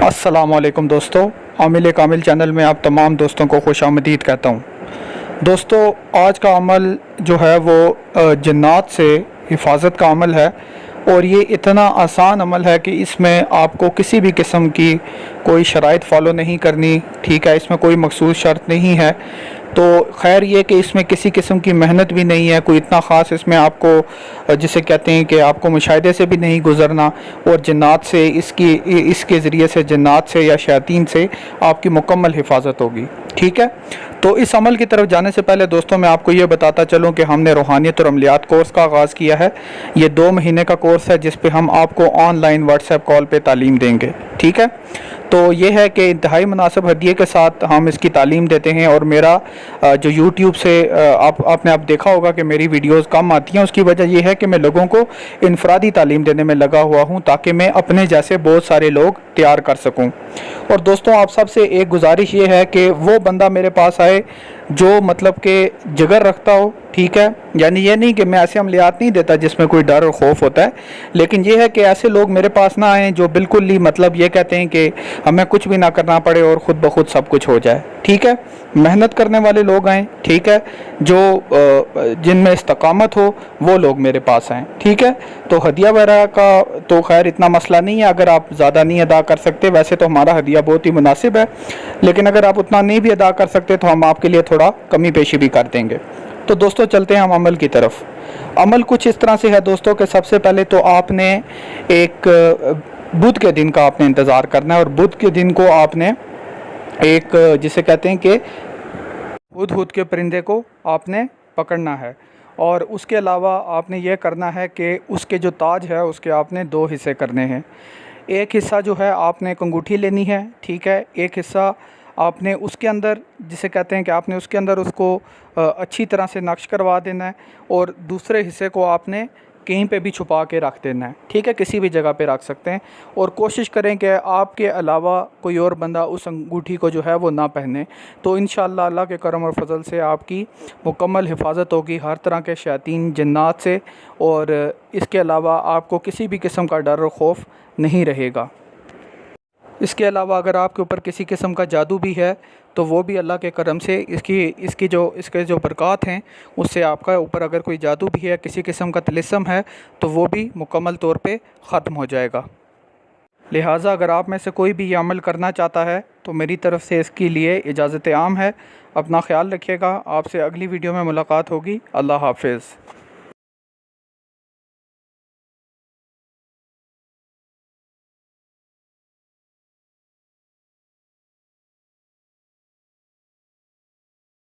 अस्सलामुअलैकुम दोस्तों, आमिल कामिल चैनल में आप तमाम दोस्तों को खुशामदीद कहता हूँ। दोस्तों, आज का अमल जो है वो जन्नात से हिफाजत का अमल है और ये इतना आसान अमल है कि इसमें आपको किसी भी किस्म की कोई शराइत फ़ॉलो नहीं करनी। ठीक है, इसमें कोई मखसूस शर्त नहीं है। तो खैर ये कि इसमें किसी किस्म की मेहनत भी नहीं है, कोई इतना ख़ास इसमें आपको जिसे कहते हैं कि आपको मुशाहिदे से भी नहीं गुज़रना और जन्नात से इसके ज़रिए से जन्नात से या शैतान से आपकी मुकम्मल हिफाजत होगी। ठीक है, तो इस अमल की तरफ जाने से पहले दोस्तों मैं आपको ये बताता चलूँ कि हमने रूहानियत और अमलियात कोर्स का आगाज़ किया है। ये 2 महीने का कोर्स है जिस पे हम आपको ऑनलाइन व्हाट्सएप कॉल पे तालीम देंगे। ठीक है, तो ये है कि इंतहाई मुनासिब हदिये के साथ हम इसकी तालीम देते हैं। और मेरा जो यूट्यूब से आपने देखा होगा कि मेरी वीडियोस कम आती हैं, उसकी वजह यह है कि मैं लोगों को इनफरादी तालीम देने में लगा हुआ हूं ताकि मैं अपने जैसे बहुत सारे लोग तैयार कर सकूं। और दोस्तों, आप सबसे एक गुजारिश ये है कि वो बंदा मेरे पास आए जो मतलब कि जिगर रखता हो। ठीक है, यानी ये नहीं कि मैं ऐसे अमलियात नहीं देता जिसमें कोई डर और खौफ होता है, लेकिन ये है कि ऐसे लोग मेरे पास ना आएँ जो बिल्कुल ही मतलब ये कहते हैं कि हमें कुछ भी ना करना पड़े और ख़ुद ब खुद सब कुछ हो जाए। ठीक है, मेहनत करने वाले लोग आएँ। ठीक है, जो जिनमें इस्तकामत हो वो लोग मेरे पास आएँ। ठीक है, तो हदिया वगैरह का तो खैर इतना मसला नहीं है, अगर आप ज़्यादा नहीं अदा कर सकते। वैसे तो हमारा हदिया बहुत ही मुनासिब है, लेकिन अगर आप उतना नहीं भी अदा कर सकते तो हम आपके लिए थोड़ा कमी पेशी भी कर देंगे। तो दोस्तों, चलते हैं हम अमल की तरफ। अमल कुछ इस तरह से है दोस्तों कि सबसे पहले तो आपने एक बुध के दिन का आपने इंतज़ार करना है और बुध के दिन को आपने एक जिसे कहते हैं कि हुद के परिंदे को आपने पकड़ना है। और उसके अलावा आपने ये करना है कि उसके जो ताज है उसके आपने 2 हिस्से करने हैं। एक हिस्सा जो है आपने एक अंगूठी लेनी है। ठीक है, एक हिस्सा आपने उसके अंदर जिसे कहते हैं कि आपने उसके अंदर उसको अच्छी तरह से नक्श करवा देना है और दूसरे हिस्से को आपने कहीं पे भी छुपा के रख देना है। ठीक है, किसी भी जगह पे रख सकते हैं और कोशिश करें कि आपके अलावा कोई और बंदा उस अंगूठी को जो है वो ना पहने। तो इंशाअल्लाह अल्लाह के करम और फजल से आपकी मुकम्मल हिफाजत होगी हर तरह के शैतान जन्नात से, और इसके अलावा आपको किसी भी किस्म का डर और खौफ नहीं रहेगा। इसके अलावा अगर आपके ऊपर किसी किस्म का जादू भी है तो वो भी अल्लाह के करम से इसके जो बरक़ात हैं उससे आपका ऊपर अगर कोई जादू भी है, किसी किस्म का तिलिस्म है, तो वो भी मुकम्मल तौर पे ख़त्म हो जाएगा। लिहाजा अगर आप में से कोई भी ये अमल करना चाहता है तो मेरी तरफ़ से इसके लिए इजाज़त आम है। अपना ख्याल रखिएगा। आपसे अगली वीडियो में मुलाकात होगी। अल्लाह हाफ़िज़।